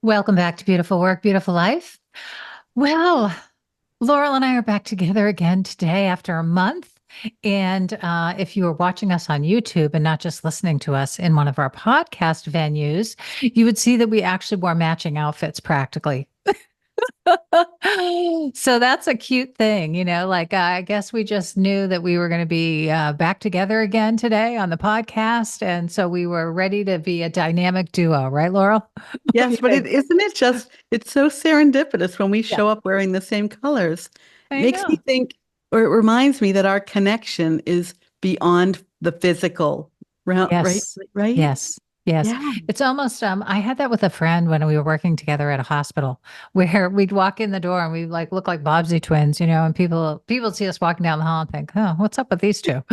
Welcome back to Beautiful Work, Beautiful Life. Well, Laurel and I are back together again today after a month. And if you are watching us on YouTube and not just listening to us in one of our podcast venues, you would see that we actually wore matching outfits practically. So that's a cute thing, like I guess we just knew that we were going to be back together again today on the podcast. And so we were ready to be a dynamic duo, right, Laurel? What do Yes, you but think? isn't it just, it's so serendipitous when we Yeah, show up wearing the same colors. I Makes me know. think, or it reminds me that our connection is beyond the physical, right? Yes. Right? Yes. Yes. Yeah. It's almost I had that with a friend when we were working together at a hospital where we'd walk in the door and we like look like Bobbsey twins, and people see us walking down the hall and think, "Oh, what's up with these two?"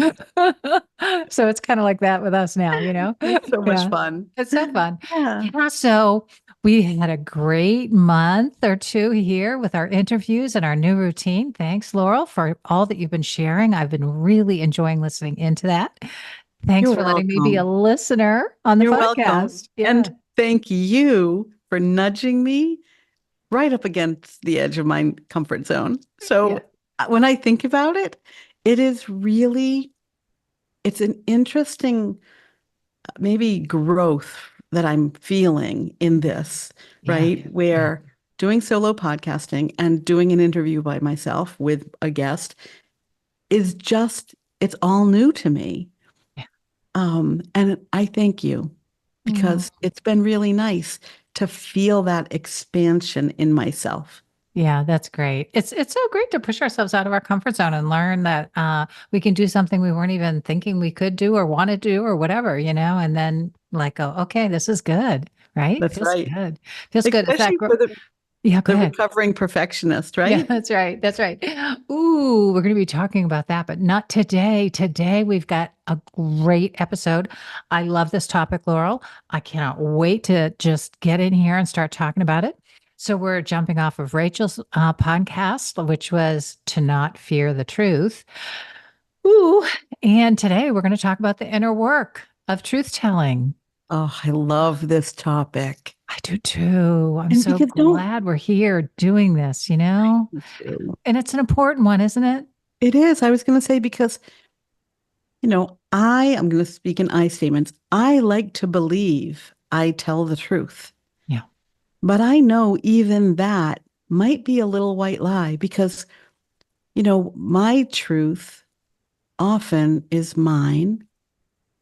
So it's kind of like that with us now. It's so much Yeah. fun. It's so fun. Yeah. Yeah, so we had a great month or two here with our interviews and our new routine. Thanks, Laurel, for all that you've been sharing. I've been really enjoying listening into that. Thanks You're for letting me be a welcome. listener on the You're welcome. podcast. Yeah. And thank you for nudging me right up against the edge of my comfort zone. Yeah. So when I think about it, it is really, it's an interesting maybe growth that I'm feeling in this, Yeah. right? Yeah. Where doing solo podcasting and doing an interview by myself with a guest is just, it's all new to me. Yeah. And I thank you Mm. because it's been really nice to feel that expansion in myself. Yeah, that's great. It's so great to push ourselves out of our comfort zone and learn that we can do something we weren't even thinking we could do or want to do or whatever, and then like go, okay, this is good, right? That's Feels right. good. Feels good. In Especially fact, for yeah, go the ahead. recovering perfectionist, Yeah, right? that's right. That's right. Ooh, we're going to be talking about that, but not today. Today, we've got a great episode. I love this topic, Laurel. I cannot wait to just get in here and start talking about it. So, we're jumping off of Rachel's podcast, which was To Not Fear the Truth. Ooh, and today we're going to talk about the inner work of truth telling. Oh, I love this topic. I do too. I'm And so because don't, glad we're here doing this. me too. And it's an important one, isn't it? It is. I was going to say because, I am going to speak in I statements. I like to believe I tell the truth, Yeah. but I know even that might be a little white lie because, my truth often is mine.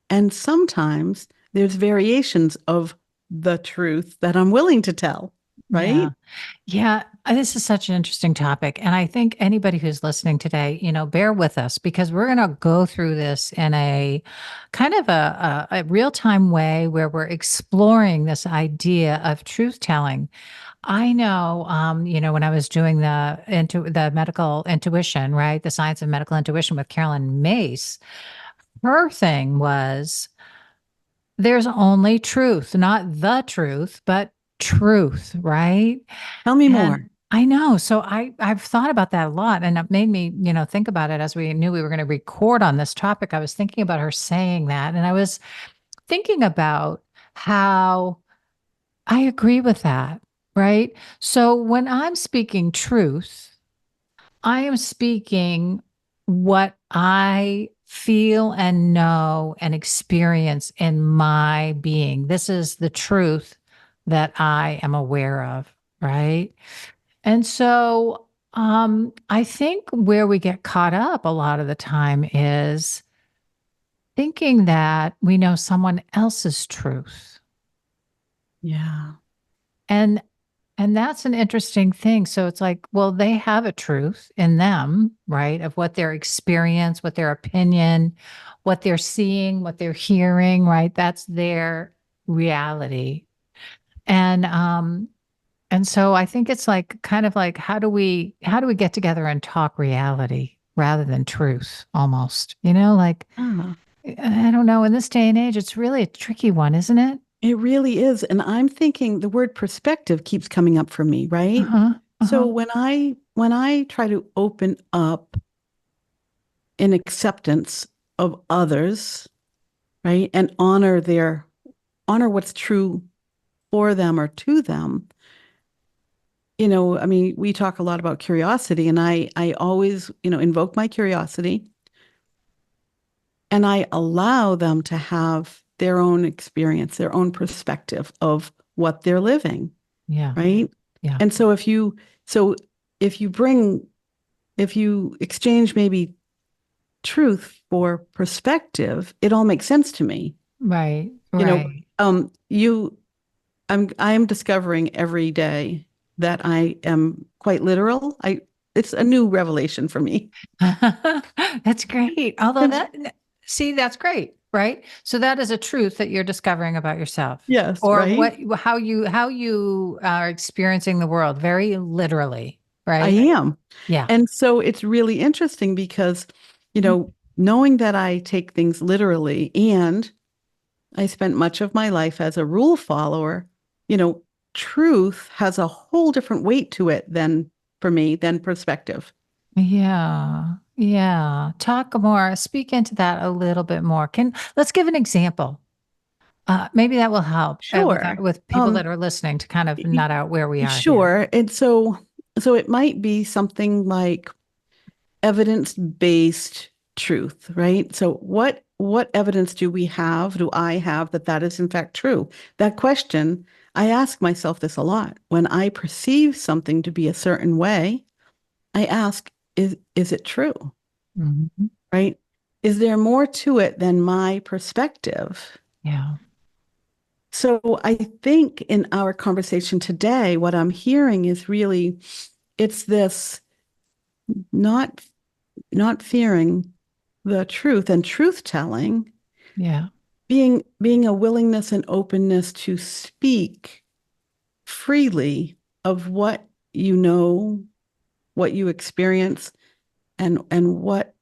And sometimes there's variations of the truth that I'm willing to tell, Yeah. right? Yeah. This is such an interesting topic. And I think anybody who's listening today, bear with us because we're going to go through this in a kind of a real time way where we're exploring this idea of truth telling. I know, when I was doing the medical intuition, right? The science of medical intuition with Carolyn Mace, her thing was there's only truth, not the truth, but truth, right? Tell me And more. I know. So I've thought about that a lot and it made me, think about it as we knew we were going to record on this topic. I was thinking about her saying that and I was thinking about how I agree with that, right? So when I'm speaking truth, I am speaking what I feel and know and experience in my being. This is the truth that I am aware of, right? And so I think where we get caught up a lot of the time is thinking that we know someone else's truth. Yeah. And And that's an interesting thing. So it's like, well, they have a truth in them, right? Of what their experience, what their opinion, what they're seeing, what they're hearing, right? That's their reality. And so I think it's like kind of like how do we get together and talk reality rather than truth almost? Like Ah. I don't know, in this day and age, it's really a tricky one, isn't it? It really is. And I'm thinking the word perspective keeps coming up for me, right? Uh-huh. So Uh-huh. when I try to open up in acceptance of others, right? And honor what's true for them or to them, I mean, we talk a lot about curiosity, and I always, invoke my curiosity and I allow them to have their own experience, their own perspective of what they're living, Yeah. right? Yeah. And so if you bring, if you exchange maybe truth for perspective, it all makes sense to me. Right. You know, Right. you, I am discovering every day that I am quite literal. It's a new revelation for me. That's great. Although And see, that's great, right? So that is a truth that you're discovering about yourself yes, or right. how you are experiencing the world very literally, I right? am. Yeah. And so it's really interesting because, knowing that I take things literally and I spent much of my life as a rule follower, you know, truth has a whole different weight to it than for me than perspective. Yeah. Yeah. Talk more, speak into that a little bit more. Let's give an example. Maybe that will help Sure. with people that are listening to kind of Y- nut out where we are here. sure. And so it might be something like evidence-based truth, right? So what evidence do I have that that is in fact true? That question, I ask myself this a lot. When I perceive something to be a certain way, I ask, is it true? Mhm. Right? Is there more to it than my perspective? Yeah. So I think in our conversation today, what I'm hearing is really it's this not not fearing the truth and truth telling, Yeah. being a willingness and openness to speak freely of what you know, what you experience, and what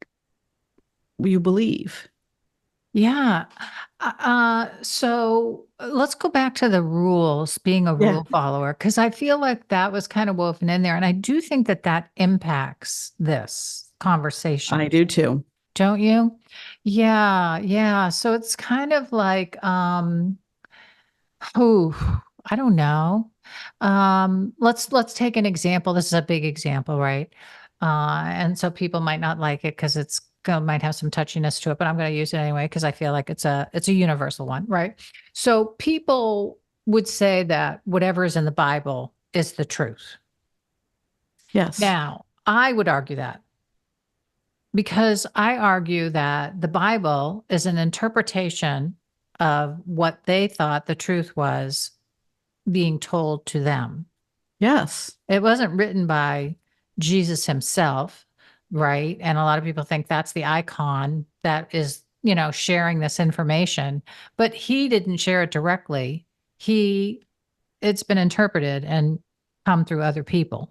you believe. Yeah. So let's go back to the rules, being a Yeah, rule follower, because I feel like that was kind of woven in there. And I do think that that impacts this I conversation. do too. Don't you? Yeah. Yeah. So it's kind of like, I don't know. Let's take an example. This is a big example, right? And so people might not like it because might have some touchiness to it, but I'm going to use it anyway because I feel like it's a universal one, right? So people would say that whatever is in the Bible is the truth. Yes. Now, I would argue that because I argue that the Bible is an interpretation of what they thought the truth was being told to them. Yes. It wasn't written by Jesus himself, right? And a lot of people think that's the icon that is, sharing this information, but he didn't share it directly. He it's been interpreted and come through other people,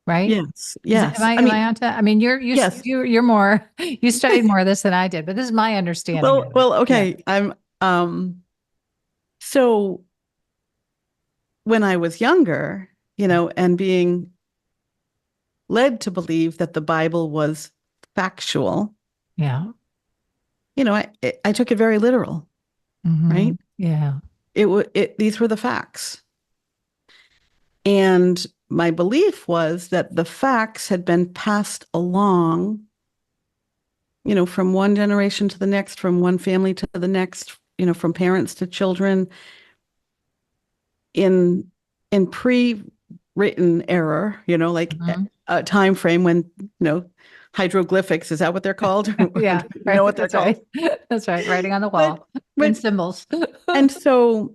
right? Yes. Am Yes. I I am I mean, onto that? I mean, yes. you're more you studied more of this than I did, but this is my understanding of it. Well, Yeah. okay. So when I was younger, and being led to believe that the Bible was factual, Yeah. I took it very literal, right? Yeah. These were the facts. And my belief was that the facts had been passed along, from one generation to the next, from one family to the next, from parents to children in pre-written error, like Mhm. a time frame when, hieroglyphics, is that what they're called? Yeah, Do you know right. what they're That's called? right. That's right. Writing on the But wall in but symbols. and so,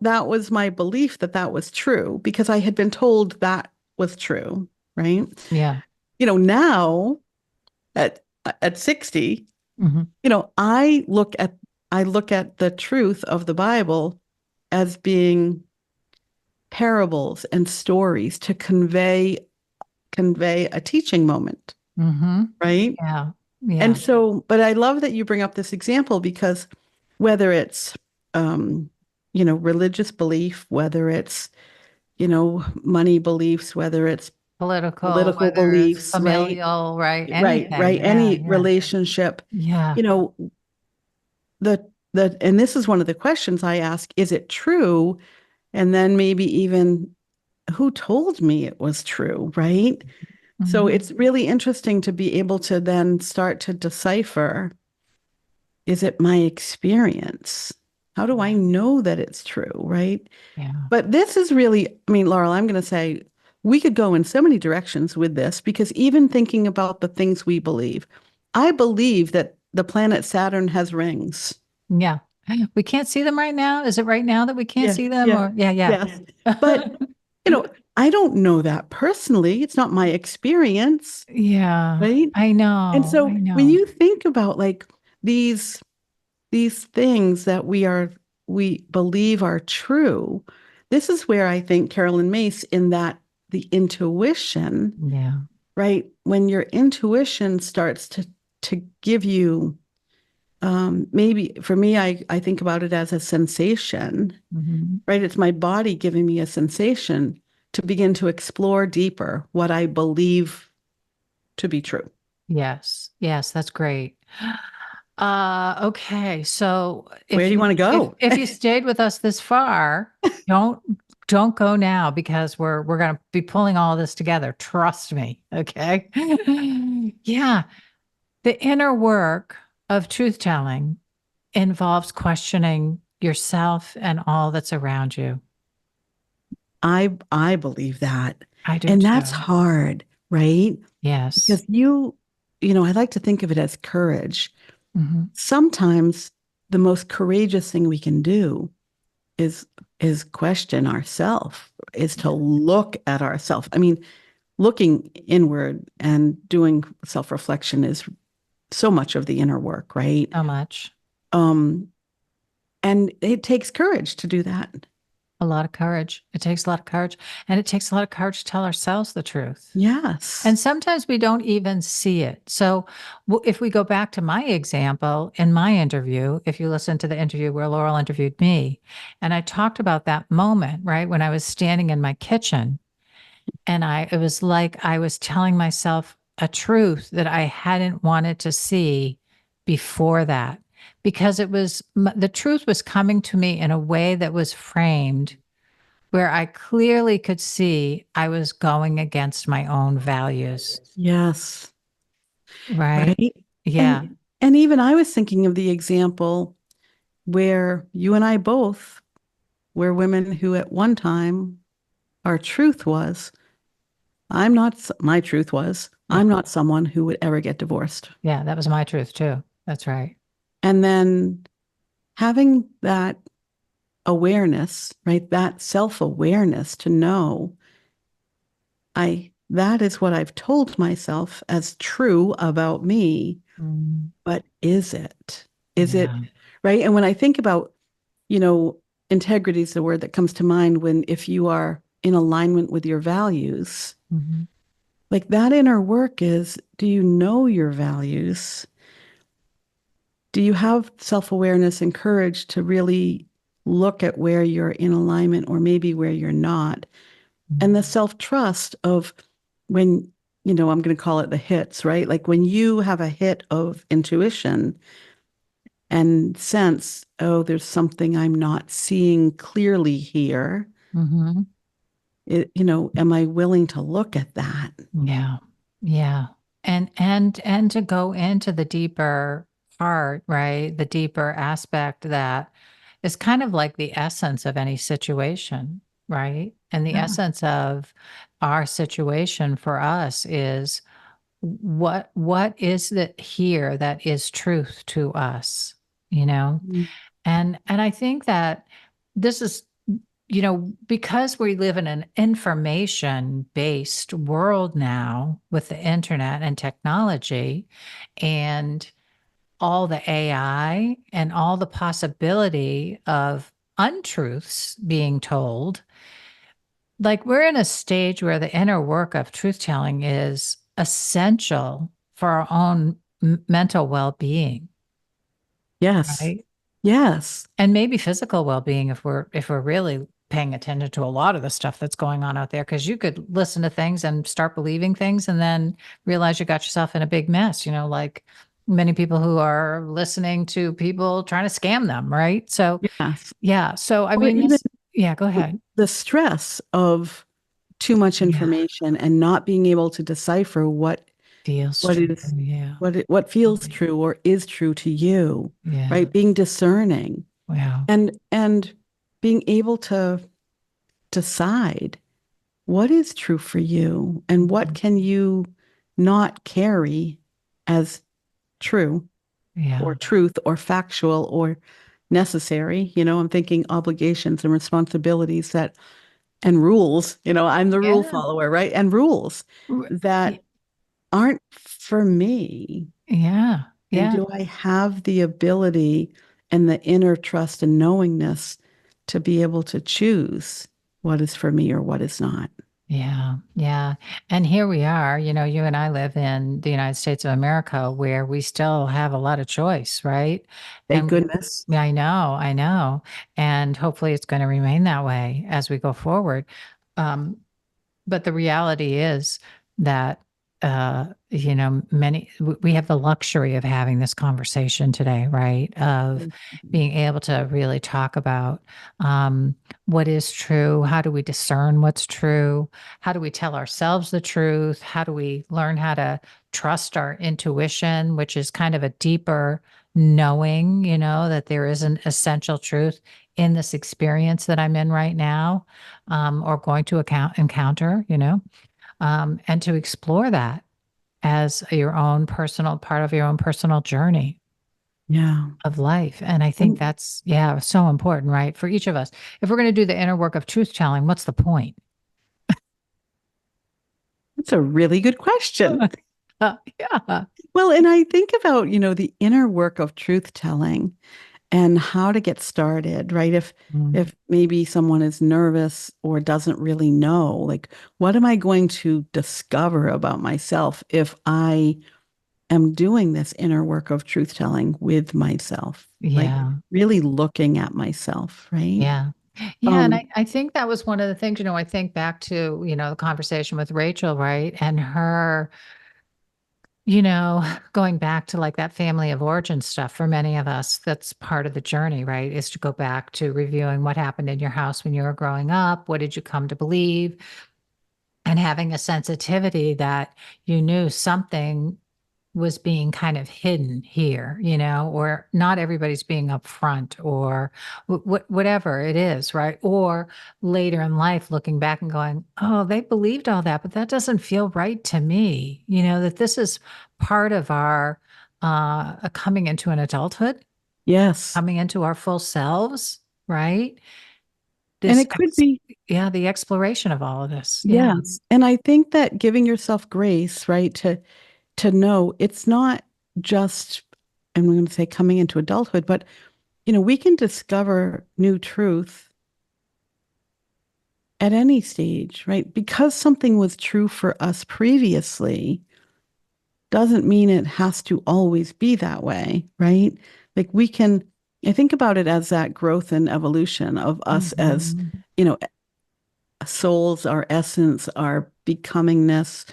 that was my belief that that was true because I had been told that was true, right? Yeah. Now at 60, Mhm. I look at the truth of the Bible as being parables and stories to convey a teaching moment, Mhm. right? Yeah. And Yeah. so, but I love that you bring up this example because whether it's religious belief, whether it's money beliefs, whether it's Political, political whether it's beliefs, right? familial, right? Right. Anything. Yeah. Any Yeah. relationship, Yeah. you know, and this is one of the questions I ask, is it true? And then maybe even who told me it was true, right? So Mhm. it's really interesting to be able to then start to decipher, is it my experience? How do I Yeah. know that it's true, right? Yeah. But this is really, I mean, Laurel, I'm going to say we could go in so many directions with this because even thinking about the things we believe, I believe that the planet Saturn has rings. Yeah. We can't see them right now. Is it right now that we can't Yeah, see them yeah, or yeah, yeah. yes. But, you know, I don't know that personally. It's not my experience, Yeah. right? I And know. so I when know. you think about like these these things that we believe are true, this is where I think Carolyn Mace in that the intuition, Yeah. right? When your intuition starts to give you maybe for me, I think about it as a sensation, Mhm. right? It's my body giving me a sensation to begin to explore deeper what I believe to be true. Yes. Yes, that's great. Okay. So Where do you want to go? if you stayed with us this far, don't don't go now because we're gonna be pulling all this together. Trust me. Okay. Yeah. The inner work of truth telling involves questioning yourself and all that's around you. I believe that. I do And that's too. hard, right? Yes. Because I like to think of it as courage. Mhm. Sometimes the most courageous thing we can do is is question ourselves, is to look at ourselves. I mean, looking inward and doing self-reflection is so much of the inner work, right? So much. Um, and it takes courage to do that. A lot of courage. It takes a lot of courage. And it takes a lot of courage to tell ourselves the truth. Yes. And sometimes we don't even see it. So, if we go back to my example in my interview, if you listen to the interview where Laurel interviewed me, and I talked about that moment, right, when I was standing in my kitchen and it was like I was telling myself a truth that I hadn't wanted to see before that, because the truth was coming to me in a way that was framed where I clearly could see I was going against my own values. Yes. Right? Right. Yeah. And even I was thinking of the example where you and I both were women who at one time our truth was, my truth was, Yeah. I'm not someone who would ever get divorced. Yeah. That was my truth too. That's right. And then having that awareness, right? That self-awareness to know that is what I've told myself as true about me, Mm, but is it? Is it yeah. right? And when I think about, you know, integrity is the word that comes to mind when if you are in alignment with your values, Mhm. like that inner work is, do you know your values? Do you have self-awareness and courage to really look at where you're in alignment or maybe where you're not? And the Mhm. self-trust of when, I'm going to call it the hits, right? Like when you have a hit of intuition and sense, oh, there's something I'm not seeing clearly here. Mhm. Am I willing to look at that? Yeah. Yeah. And to go into the deeper part, right? The deeper aspect that is kind of like the essence of any situation, right? And the Yeah. essence of our situation for us is what is it here that is truth to us, you know? Mm. And I think that this is, because we live in an information based world now with the internet and technology and all the AI and all the possibility of untruths being told, like we're in a stage where the inner work of truth telling is essential for our own mental well-being, Yes. right? Yes. And maybe physical well-being if we're really paying attention to a lot of the stuff that's going on out there, because you could listen to things and start believing things and then realize you got yourself in a big mess, like many people who are listening to people trying to scam them, right? So Yes. yeah, so I Or mean even this, Yeah, go ahead. The stress of too much Yeah, information and not being able to decipher feels what true. is Yeah. what feels Right. true or is true to you, Yeah. right? Being discerning Wow. and being able to decide what is true for you and what Mhm. can you not carry as true or Yeah. truth or factual or necessary. I'm thinking obligations and responsibilities that and rules. I'm the rule Yeah. follower, right? And rules R- that y- aren't for me. Yeah. And Yeah. do I have the ability and the inner trust and knowingness to be able to choose what is for me or what is not? Yeah, yeah. And here we are, you and I live in the United States of America where we still have a lot of choice, right? Thank And goodness. I know, I know. And hopefully it's going to remain that way as we go forward. Um, but the reality is that we have the luxury of having this conversation today, right? Of being able to really talk about um, what is true, how do we discern what's true, how do we tell ourselves the truth, how do we learn how to trust our intuition, which is kind of a deeper knowing, that there is an essential truth in this experience that I'm in right now, or going to encounter, and to explore that as your own personal part of your own personal journey Yeah. of life. And I think And that's, yeah, so important, right? For each of us. If we're going to do the inner work of truth telling, what's the point? that's a really good question. Yeah. Well, and I think about, the inner work of truth telling and how to get started, right? Mm, If maybe someone is nervous or doesn't really know, like, what am I going to discover about myself if I am doing this inner work of truth telling with myself, like yeah. really looking at myself, right? Yeah. Yeah. And Um, I think that was one of the things, I think back to, the conversation with Rachel, right? And her, going back to like that family of origin stuff for many of us, that's part of the journey, right? Is to go back to reviewing what happened in your house when you were growing up. What did you come to believe? And having a sensitivity that you knew something was being kind of hidden here, or not everybody's being upfront or whatever it is, right? Or later in life, looking back and going, oh, they believed all that, but that doesn't feel right to me, that this is part of our coming into an adulthood, yes. coming into our full selves, right? And This, it could be, yeah, the exploration of all of this. Yeah. yes. And I think that giving yourself grace, right, to know it's not just, and we're going to say coming into adulthood, but we can discover new truth at any stage, right? Because something was true for us previously doesn't mean it has to always be that way, right? Like I think about it as that growth and evolution of us as, Mhm. you know, souls, our essence, our becomingness,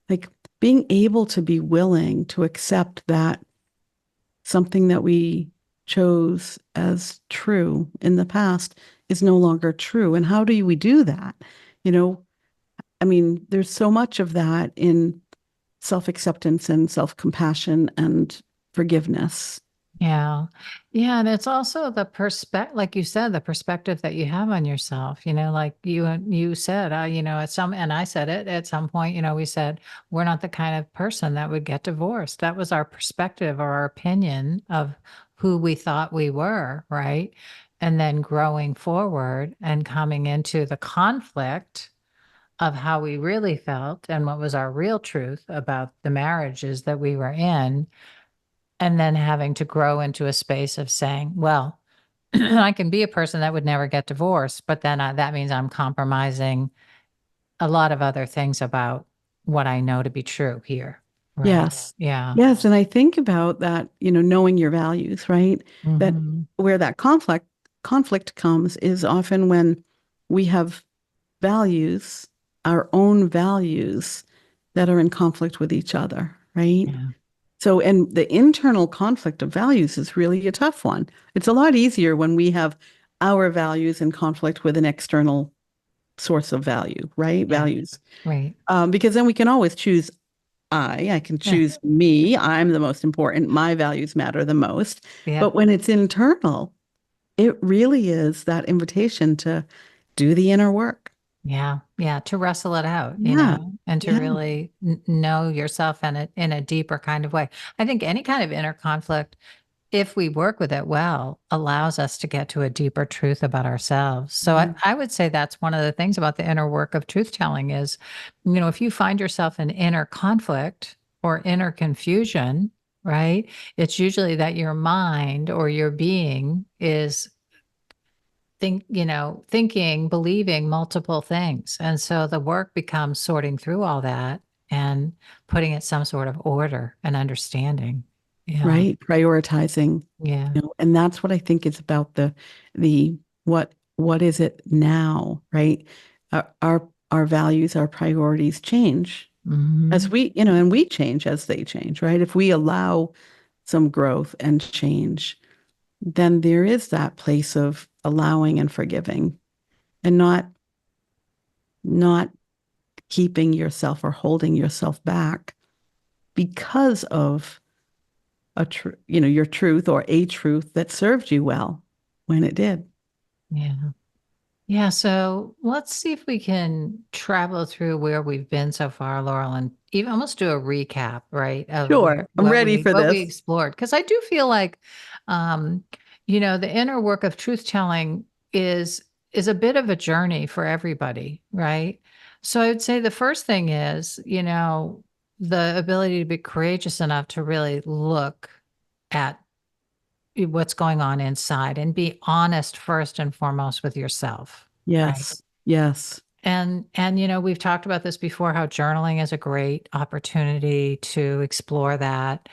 like being able to be willing to accept that something that we chose as true in the past is no longer true. And how do we do that? You know, I mean, there's so much of that in self-acceptance and self-compassion and forgiveness. Yeah. Yeah. And it's also the perspective, like you said, the perspective that you have on yourself, like you said, and I said it at some point, we said, we're not the kind of person that would get divorced. That was our perspective or our opinion of who we thought we were. Right. And then growing forward and coming into the conflict of how we really felt and what was our real truth about the marriages that we were in, and then having to grow into a space of saying, well, I can be a person that would never get divorced, but then that means I'm compromising a lot of other things about what I know to be true here. Right. Yes. Yeah. Yes. And I think about that, knowing your values, right? That Hmm. where that conflict comes is often when we have values, our own values that are in conflict with each other, right? Yeah. So, and the internal conflict of values is really a tough one. It's a lot easier when we have our values in conflict with an external source of value, right? Yeah. Values. Right. Because then we can always choose I can Yeah. choose me. I'm the most important. My values matter the most. Yeah. But when it's internal, it really is that invitation to do the inner work. Yeah. Yeah. To wrestle it out, Yeah. and to Yeah. really know yourself in a deeper kind of way. I think any kind of inner conflict, if we work with it well, allows us to get to a deeper truth about ourselves. So Yeah. I would say that's one of the things about the inner work of truth telling is, if you find yourself in inner conflict or inner confusion, right? It's usually that your mind or your being is thinking, believing multiple things. And so the work becomes sorting through all that and putting it some sort of order and understanding. Yeah. Right. Prioritizing, Yeah. and that's what I think is about the what is it now, right? Our values, our priorities change as Hmm. and we change as they change, right? If we allow some growth and change, then there is that place of allowing and forgiving and not keeping yourself or holding yourself back because of your truth or a truth that served you well when it did. Yeah. Yeah. So let's see if we can travel through where we've been so far, Laurel, and even almost do a recap, right, of Sure, I'm ready for what we this. explored. Because I do feel like, um, the inner work of truth telling is a bit of a journey for everybody, right? So I would say the first thing is, the ability to be courageous enough to really look at what's going on inside and be honest first and foremost with yourself, right? Yes, yes, And we've talked about this before, how journaling is a great opportunity to explore that.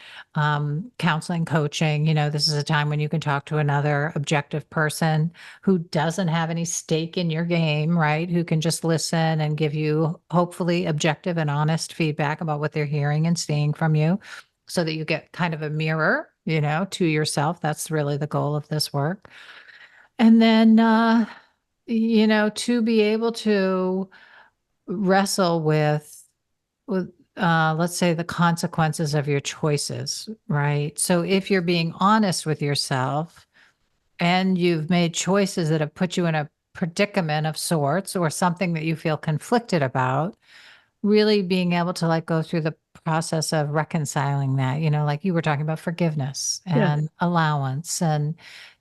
Counseling, coaching, this is a time when you can talk to another objective person who doesn't have any stake in your game, right? Who can just listen and give you hopefully objective and honest feedback about what they're hearing and seeing from you so that you get kind of a mirror, to yourself. That's really the goal of this work. And then, to be able to wrestle with let's say the consequences of your choices, right? So if you're being honest with yourself and you've made choices that have put you in a predicament of sorts or something that you feel conflicted about, really being able to like go through the process of reconciling that, like you were talking about forgiveness yes, and allowance and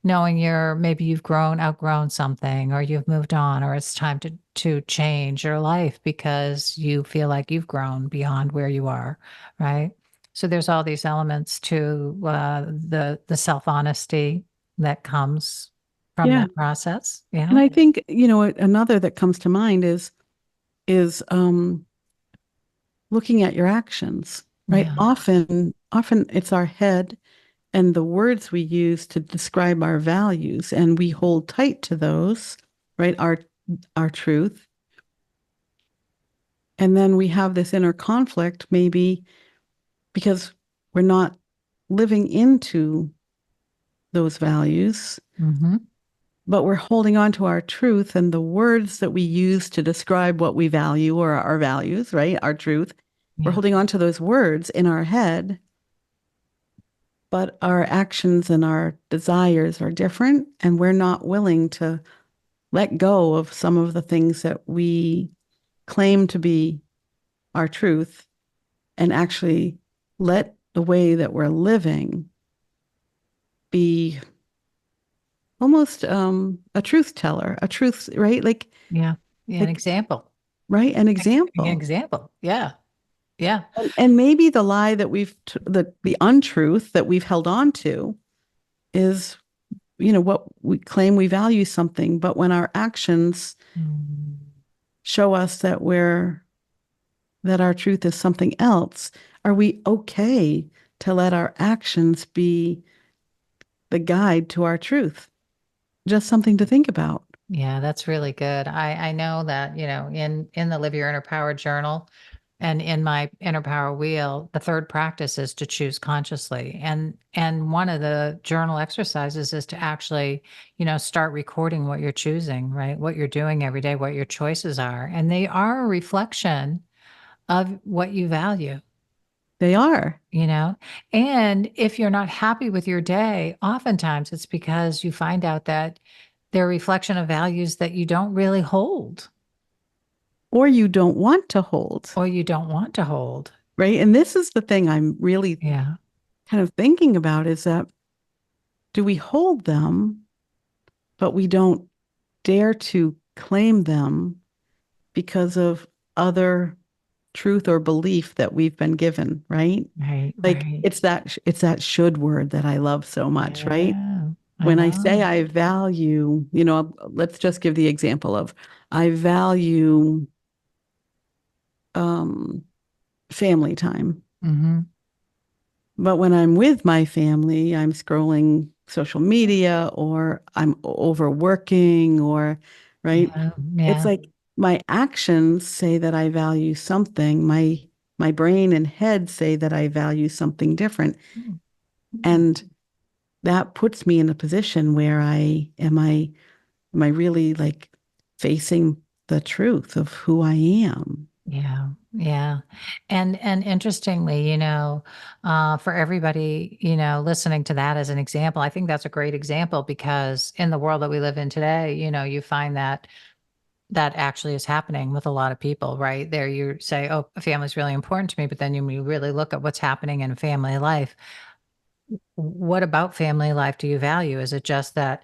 knowing maybe you've outgrown something or you've moved on or it's time to change your life because you feel like you've grown beyond where you are, right? So there's all these elements to the self-honesty that comes from yeah. that process. And Yeah. I think, another that comes to mind is looking at your actions, right? Yeah. Often it's our head and the words we use to describe our values, and we hold tight to those, right? Our truth. And then we have this inner conflict, maybe because we're not living into those values, Hmm. but we're holding on to our truth and the words that we use to describe what we value or our values, right? Our truth. We're Yeah. holding on to those words in our head, but our actions and our desires are different, and we're not willing to let go of some of the things that we claim to be our truth and actually let the way that we're living be almost a truth teller, a truth, right? Yeah. Yeah. An Like, example. right? An An example. example. Yeah. Yeah. And maybe the lie that the untruth that we've held on to is, what we claim we value something, but when our actions Mm. show us that our truth is something else, are we okay to let our actions be the guide to our truth? Just something to think about. Yeah, that's really good. I know that, in the Live Your Inner Power journal, And in my inner power wheel, the third practice is to choose consciously. And one of the journal exercises is to actually, start recording what you're choosing, right? What you're doing every day, what your choices are. And they are a reflection of what you value, They are. you know? And if you're not happy with your day, oftentimes it's because you find out that they're a reflection of values that you don't really hold Or you don't want to hold, or you don't want to hold. right? And this is the thing I'm really Yeah. kind of thinking about is that do we hold them, but we don't dare to claim them because of other truth or belief that we've been given, right? Right, Like right. it's that should word that I love so much, right? Yeah, I When I say know. I value, let's just give the example of I value um, family time. Mhm. But when I'm with my family, I'm scrolling social media or I'm overworking or, right? Yeah, It's yeah. like my actions say that I value something. My brain and head say that I value something different. Mm. And that puts me in a position where am I really like facing the truth of who I am? Yeah, yeah. And interestingly, for everybody, listening to that as an example, I think that's a great example because in the world that we live in today, you find that that actually is happening with a lot of people, right? There you say, "Oh, a family's really important to me," but then you really look at what's happening in family life. What about family life do you value? Is it just that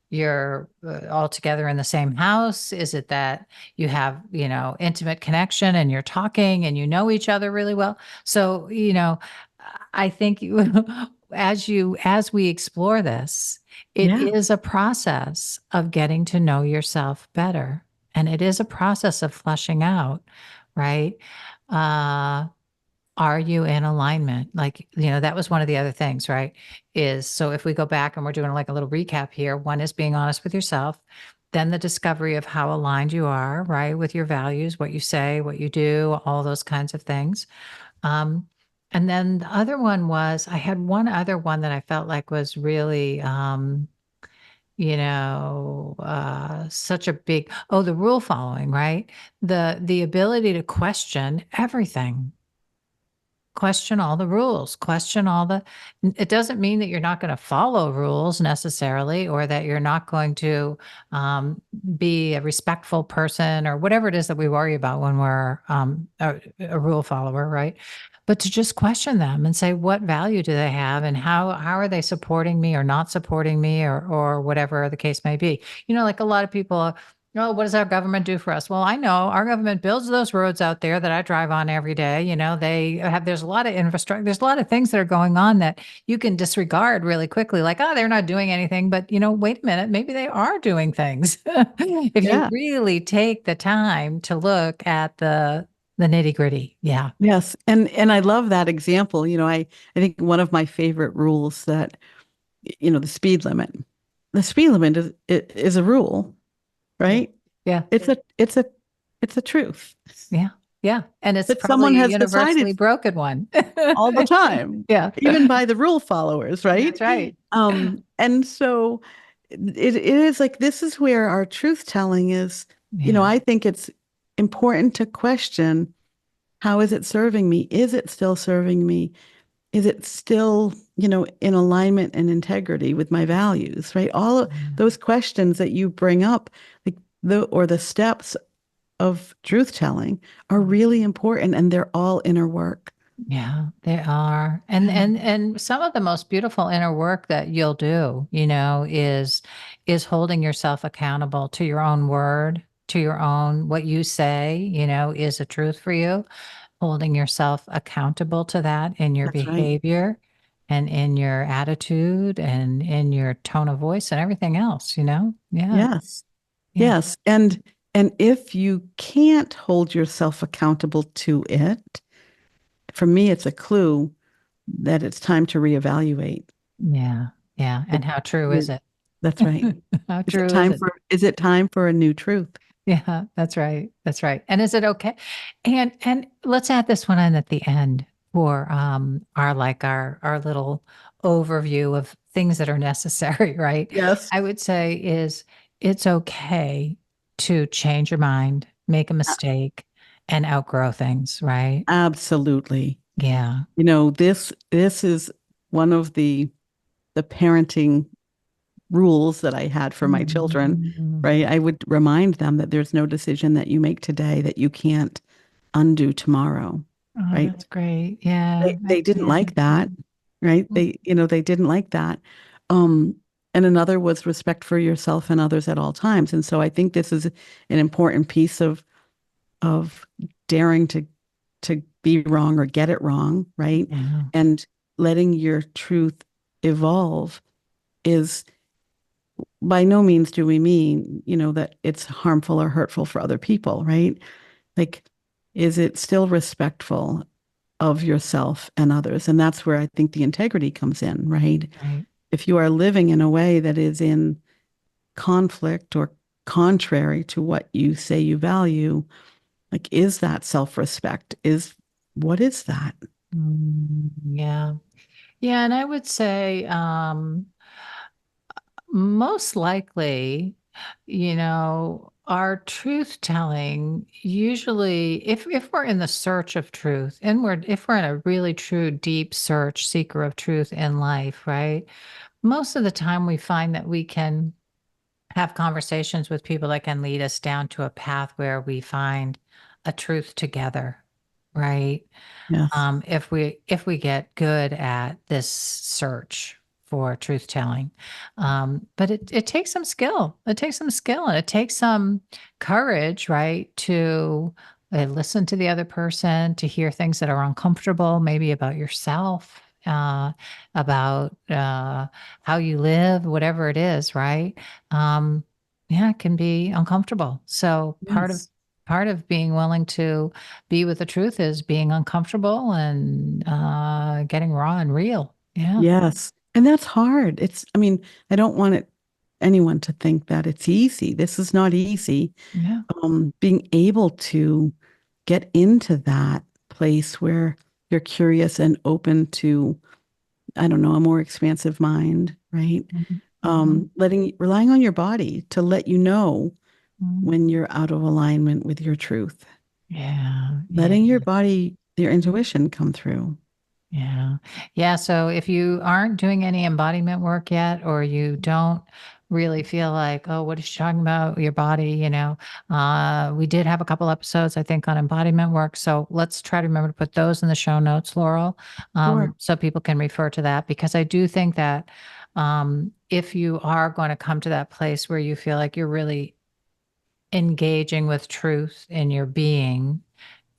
you're all together in the same house? Is it that you have, intimate connection and you're talking and you know each other really well? So, I think as we explore this, it Yeah. is a process of getting to know yourself better. And it is a process of fleshing out, right? Uh, are you in alignment? Like, that was one of the other things, right? Is so if we go back and we're doing like a little recap here, one is being honest with yourself, then the discovery of how aligned you are, right, with your values, what you say, what you do, all those kinds of things. Um, and then the other one was I had one other one that I felt like was really such a big the rule following, right? The ability to question everything, question all the rules, question all the it doesn't mean that you're not going to follow rules necessarily or that you're not going to be a respectful person or whatever it is that we worry about when we're a rule follower, right? But to just question them and say what value do they have and how are they supporting me or not supporting me or whatever the case may be. Like a lot of people, oh, what does our government do for us? Well, I know our government builds those roads out there that I drive on every day. There's a lot of infrastructure, there's a lot of things that are going on that you can disregard really quickly, like, oh, they're not doing anything. But, wait a minute, maybe they are doing things. If you Yeah. really take the time to look at the nitty gritty. Yeah. Yes. And I love that example. I think one of my favorite rules that, the speed limit. The speed limit is a rule, Yeah. right? Yeah. It's a truth Yeah. Yeah. And it's that someone probably a has decided universally broken one. all the time, Yeah. even by the rule followers, right? That's right. And so it is like this is where our truth telling is, Yeah. I think it's important to question how is it serving me? Is it still serving me? Is it still, in alignment and integrity with my values, right? All of those questions that you bring up, like the steps of truth telling are Yeah. really important and they're all inner work. Yeah, they are. And some of the most beautiful inner work that you'll do, is holding yourself accountable to your own word, to your own what you say, is a truth for you. Holding yourself accountable to that in your That's right. behavior and in your attitude and in your tone of voice and everything else, Yeah. Yes. Yeah. Yes. And if you can't hold yourself accountable to it, for me, it's a clue that it's time to reevaluate. Yeah. Yeah. It, And how true is it- it? that's right. How Is it true is time it? for is it time for a new truth? Yeah, that's right. That's right. And is it okay? And let's add this one in at the end for our like our little overview of things that are necessary, right? Yes. I would say is it's okay to change your mind, make a A- mistake, and outgrow things, right? Absolutely. Yeah. This is one of the parenting rules that I had for my children, Mhm. right? I would remind them that there's no decision that you make today that you can't undo tomorrow, Oh, right? that's great. Yeah. They didn't Yeah. like that, right? They didn't like that. Um, and another was respect for yourself and others at all times. And so I think this is an important piece of daring to be wrong or get it wrong, right? Yeah. And letting your truth evolve is by no means do we mean, that it's harmful or hurtful for other people, right? Like, is it still respectful of yourself and others? And that's where I think the integrity comes in, right? Right. If you are living in a way that is in conflict or contrary to what you say you value, like, is that self-respect? What is that? Yeah. Yeah, and I would say most likely, our truth telling usually if we're in the search of truth and if we're in a really true deep search seeker of truth in life, right? Most of the time we find that we can have conversations with people that can lead us down to a path where we find a truth together, right? Yes. If we get good at this search for truth telling. But it takes some skill. It takes some skill and it takes some courage, right? To listen to the other person, to hear things that are uncomfortable, maybe about yourself, about how you live, whatever it is, right? Um, yeah, it can be uncomfortable. So Yes. part of being willing to be with the truth is being uncomfortable and getting raw and real. Yeah. Yes. And that's hard. I mean, I don't want anyone to think that it's easy. This is not easy. Yeah. Being able to get into that place where you're curious and open to, I don't know, a more expansive mind, right? Mhm. Mhm. Relying on your body to let you know Mhm. when you're out of alignment with your truth, Yeah. Yeah. letting your body, your intuition come through. Yeah. Yeah. So if you aren't doing any embodiment work yet, or you don't really feel like, oh, what is she talking about? Your body, we did have a couple episodes, I think, on embodiment work. So let's try to remember to put those in the show notes, Laurel, Sure. so people can refer to that, because I do think that if you are going to come to that place where you feel like you're really engaging with truth in your being,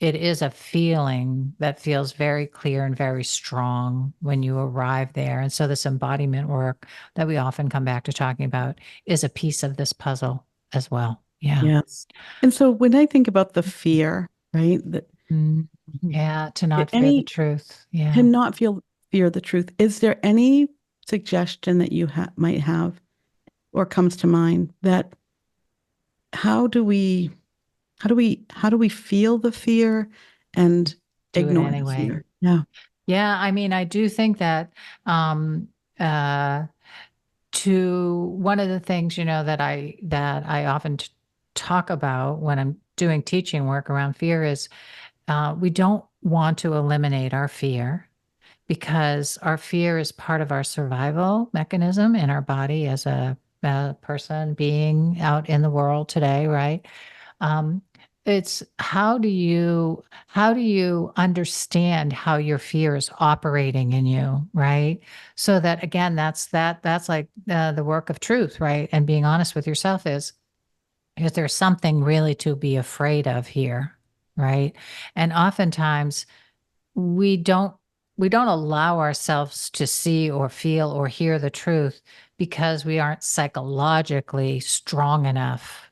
it is a feeling that feels very clear and very strong when you arrive there. And so, this embodiment work that we often come back to talking about is a piece of this puzzle as well. Yeah. Yes. And so when I think about the fear, right, that Mm, yeah. To not fear the any truth. Yeah. cannot feel fear the truth, is there any suggestion that you might have or comes to mind that how do we how do we feel the fear and Do it ignore the anyway. fear? Yeah. Yeah. I mean, I do think that um, uh, to one of the things that I often talk about when I'm doing teaching work around fear is we don't want to eliminate our fear, because our fear is part of our survival mechanism in our body as a person being out in the world today, right? Um, it's how do you understand how your fear is operating in you, right? So that again, that's like the work of truth, right? And being honest with yourself is there something really to be afraid of here, right? And oftentimes we don't we don't allow ourselves to see or feel or hear the truth because we aren't psychologically strong enough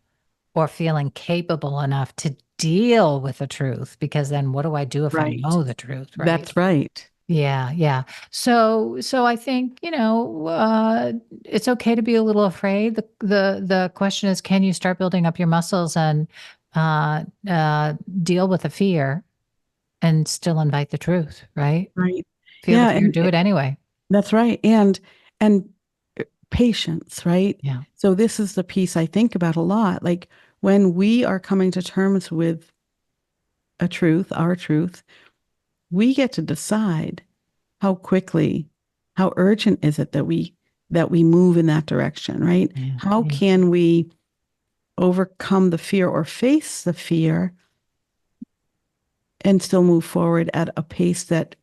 or feeling capable enough to deal with the truth, because then what do I do if I Right. know the truth, right? That's right. Yeah, yeah. So I think, it's okay to be a little afraid. The question is, can you start building up your muscles and uh deal with the fear and still invite the truth, right? Right. Feel the Yeah, fear, and do it anyway. that's right. And patience, right? Yeah. So this is the piece I think about a lot. Like when we are coming to terms with a truth, our truth, we get to decide how quickly, how urgent is it that we move in that direction, right? Yeah. How Yeah. can we overcome the fear or face the fear and still move forward at a pace that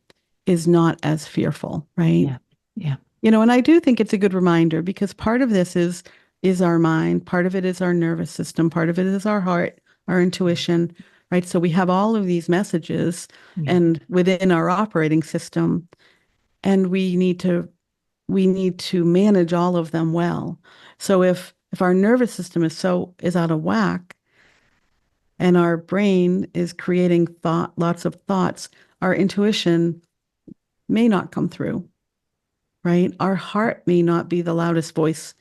is not as fearful, right? Yeah. Yeah. And I do think it's a good reminder because part of this is our mind, part of it is our nervous system, part of it is our heart, our intuition, right? So we have all of these messages Yeah. and within our operating system, and we need to manage all of them well. So if our nervous system is out of whack and our brain is creating lots of thoughts, our intuition may not come through, right? Our heart may not be the loudest voice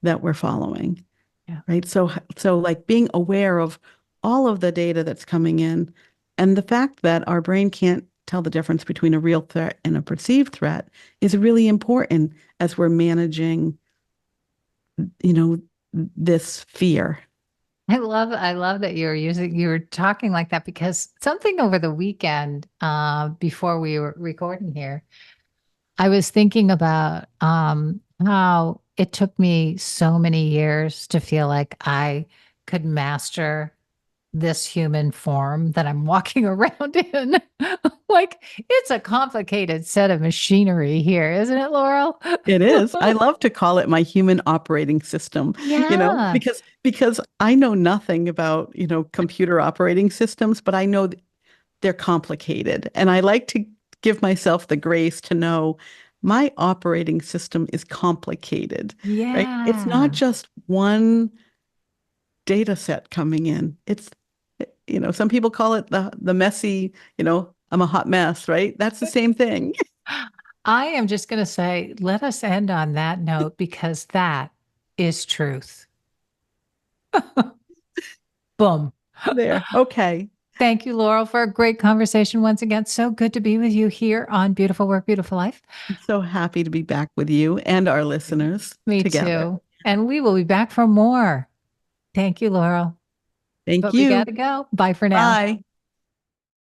that we're following, Yeah. right? So like being aware of all of the data that's coming in and the fact that our brain can't tell the difference between a real threat and a perceived threat is really important as we're managing, you know, this fear. I love that you're talking like that because something over the weekend, before we were recording here, I was thinking about how it took me so many years to feel like I could master this human form that I'm walking around in. Like it's a complicated set of machinery here, isn't it, Laurel? It is. I love to call it my human operating system, Yeah. because I know nothing about, computer operating systems, but I know they're complicated. And I like to give myself the grace to know my operating system is complicated, right? It's not Yeah. just one data set coming in. Some people call it the messy, I'm a hot mess, right? That's the same thing. I am just going to say, let us end on that note because that is truth. Boom. There. Okay. Thank you, Laurel, for a great conversation once again. So good to be with you here on Beautiful Work, Beautiful Life. I'm so happy to be back with you and our listeners Me together. too. And we will be back for more. Thank you, Laurel. Thank But we got you. to go. Bye for now. Bye.